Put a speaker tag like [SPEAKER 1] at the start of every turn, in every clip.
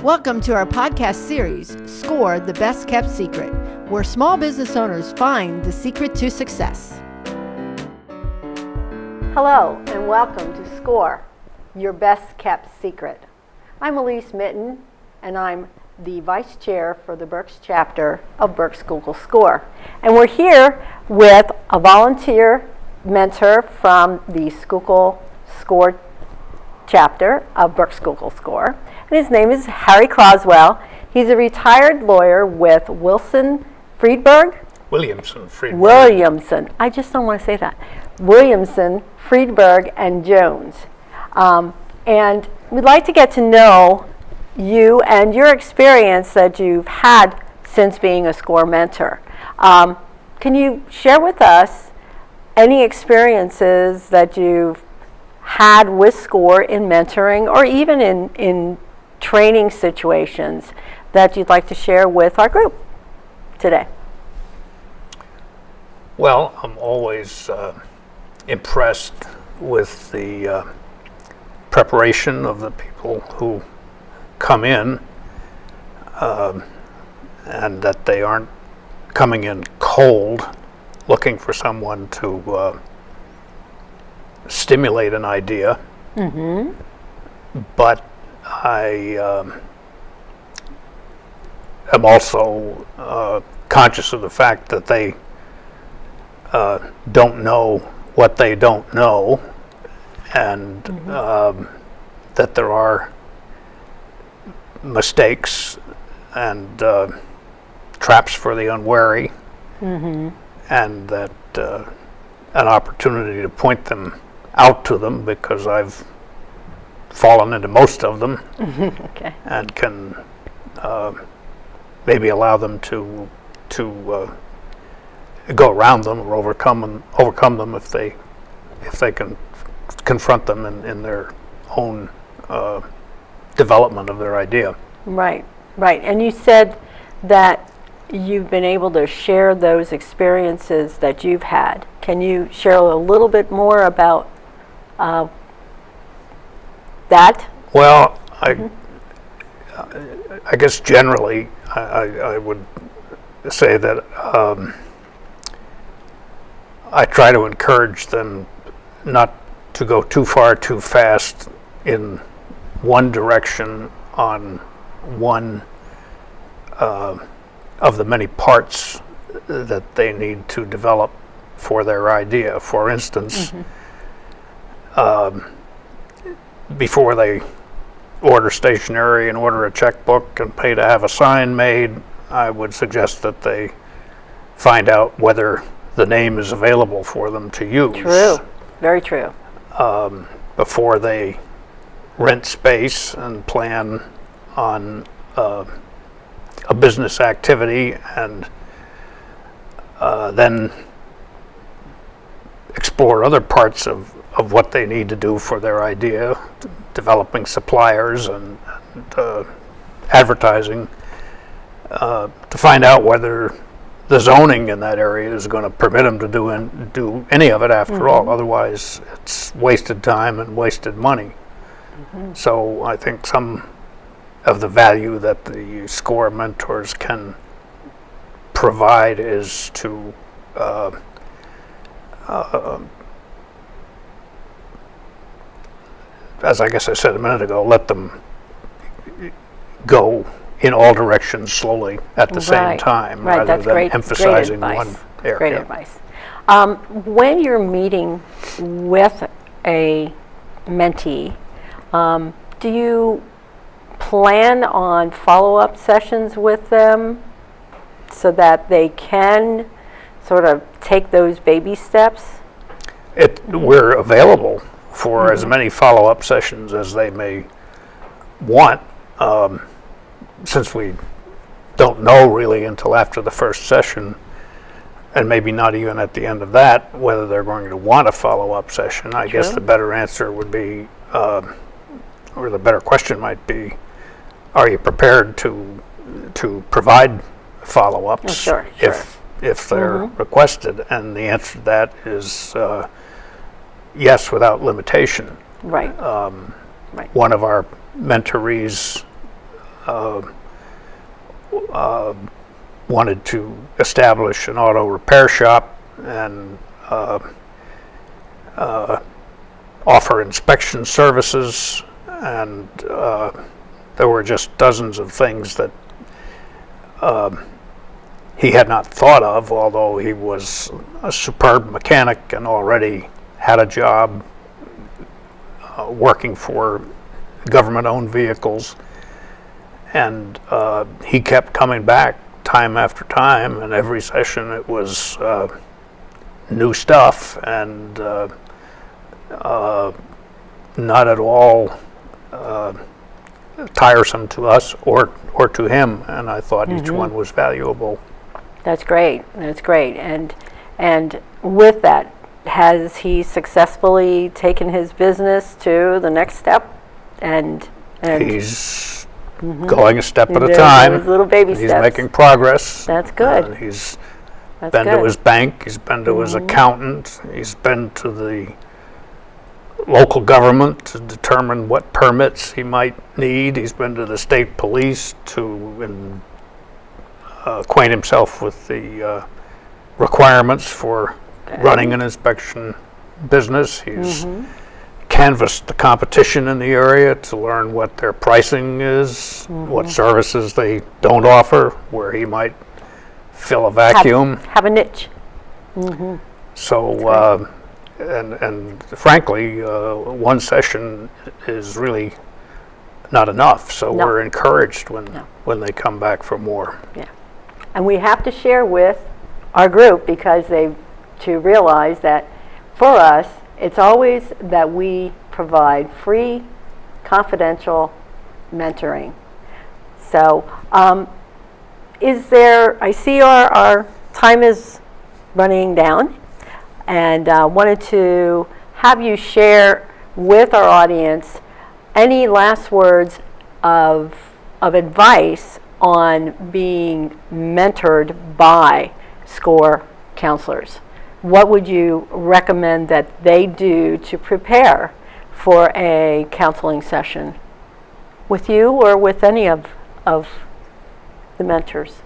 [SPEAKER 1] Welcome to our podcast series, Score, the Best Kept Secret, where small business owners find the secret to success. Hello, and welcome to Score, your best kept secret. I'm Elise Mitten, and I'm the Vice Chair for the Berks chapter of Berks Schuylkill Score. And we're here with a volunteer mentor from the Schuylkill Score chapter of Berks Schuylkill Score. And his name is Harry Crosswell. He's a retired lawyer with Williamson Freeberg. Williamson. I just don't want to say that. Williamson Freeberg and Jones. And we'd like to get to know you and your experience that you've had since being a SCORE mentor. Can you share with us any experiences that you've had with SCORE in mentoring or even in training situations that you'd like to share with our group today?
[SPEAKER 2] Well, I'm always impressed with the preparation of the people who come in, and that they aren't coming in cold looking for someone to stimulate an idea. Mm-hmm. But I am also conscious of the fact that they don't know what they don't know, and that there are mistakes and traps for the unwary, and that an opportunity to point them out to them, because I've fallen into most of them. Okay. And can maybe allow them to go around them or overcome them if they can confront them in their own development of their idea. Right.
[SPEAKER 1] And you said that you've been able to share those experiences that you've had. Can you share a little bit more about that?
[SPEAKER 2] Well, I guess generally I would say that I try to encourage them not to go too far too fast in one direction on one of the many parts that they need to develop for their idea. For instance, before they order stationery and order a checkbook and pay to have a sign made, I would suggest that they find out whether the name is available for them to use.
[SPEAKER 1] True, very true.
[SPEAKER 2] Before they rent space and plan on a business activity, and then explore other parts of what they need to do for their idea, developing suppliers and advertising, to find out whether the zoning in that area is going to permit them to do any of it after all. Otherwise, it's wasted time and wasted money. So I think some of the value that the SCORE mentors can provide is to as I guess I said a minute ago, let them go in all directions slowly at the same time, rather than emphasizing one area.
[SPEAKER 1] Great advice. When you're meeting with a mentee, do you plan on follow-up sessions with them so that they can sort of take those baby steps?
[SPEAKER 2] We're available for as many follow-up sessions as they may want, since we don't know really until after the first session, and maybe not even at the end of that, whether they're going to want a follow-up session. I guess the better answer would be, or the better question might be, are you prepared to provide follow-ups if they're requested? And the answer to that is yes, without limitation.
[SPEAKER 1] Right.
[SPEAKER 2] One of our mentorees wanted to establish an auto repair shop and offer inspection services, and there were just dozens of things that he had not thought of, although he was a superb mechanic and already had a job working for government-owned vehicles. And he kept coming back time after time, and every session it was new stuff and not at all tiresome to us or to him, and I thought each one was valuable.
[SPEAKER 1] That's great. That's great. And with that, has he successfully taken his business to the next step? And
[SPEAKER 2] he's going a step at a
[SPEAKER 1] Those
[SPEAKER 2] time.
[SPEAKER 1] little baby
[SPEAKER 2] He's
[SPEAKER 1] steps.
[SPEAKER 2] making progress.
[SPEAKER 1] That's good.
[SPEAKER 2] He's
[SPEAKER 1] That's
[SPEAKER 2] been
[SPEAKER 1] good.
[SPEAKER 2] to his bank. He's been to his accountant. He's been to the local government to determine what permits he might need. He's been to the state police to acquaint himself with the requirements for running an inspection business. He's canvassed the competition in the area to learn what their pricing is, what services they don't offer, where he might fill a vacuum.
[SPEAKER 1] Have a niche.
[SPEAKER 2] So, and frankly, one session is really not enough. So
[SPEAKER 1] No.
[SPEAKER 2] we're encouraged when they come back for more.
[SPEAKER 1] Yeah. And we have to share with our group because to realize that for us, it's always that we provide free, confidential mentoring. So, I see our time is running down, and wanted to have you share with our audience any last words of advice on being mentored by SCORE counselors. What would you recommend that they do to prepare for a counseling session with you or with any of the mentors?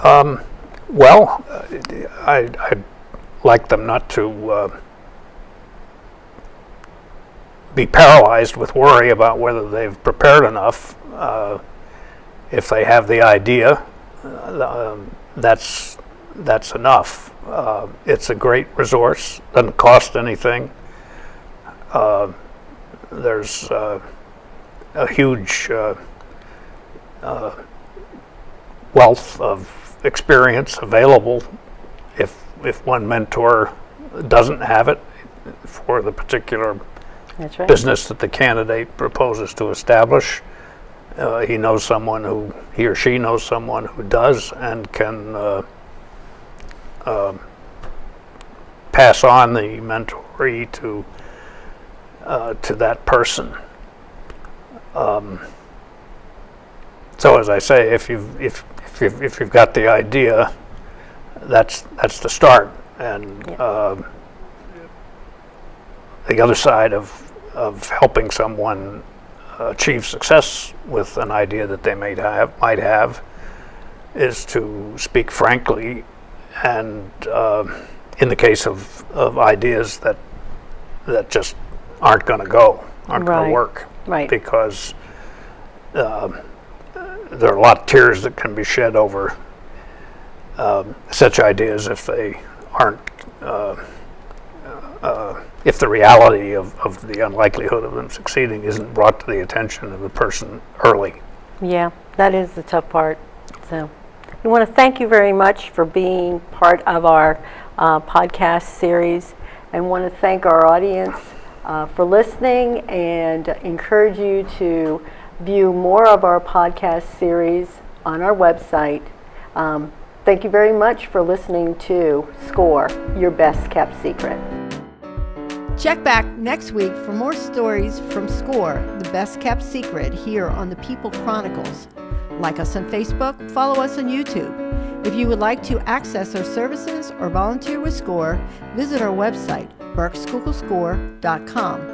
[SPEAKER 2] Well, I'd like them not to be paralyzed with worry about whether they've prepared enough. If they have the idea, that's enough. It's a great resource. Doesn't cost anything. There's a huge wealth of experience available if one mentor doesn't have it for the particular
[SPEAKER 1] That's right.
[SPEAKER 2] business that the candidate proposes to establish. He or she knows someone who does and can pass on the mentoree to that person. So as I say, if you've got the idea, that's the start, and the other side of helping someone achieve success with an idea that they might have is to speak frankly, and in the case of ideas that just aren't going to work,
[SPEAKER 1] Right.
[SPEAKER 2] because there are a lot of tears that can be shed over such ideas if they aren't if the reality of the unlikelihood of them succeeding isn't brought to the attention of the person early.
[SPEAKER 1] Yeah, that is the tough part. So we want to thank you very much for being part of our podcast series, and want to thank our audience for listening, and encourage you to view more of our podcast series on our website. Thank you very much for listening to SCORE, Your Best Kept Secret. Check back next week for more stories from SCORE, The Best Kept Secret, here on the People Chronicles. Like us on Facebook, follow us on YouTube. If you would like to access our services or volunteer with SCORE, visit our website, berksschuylkillscore.com.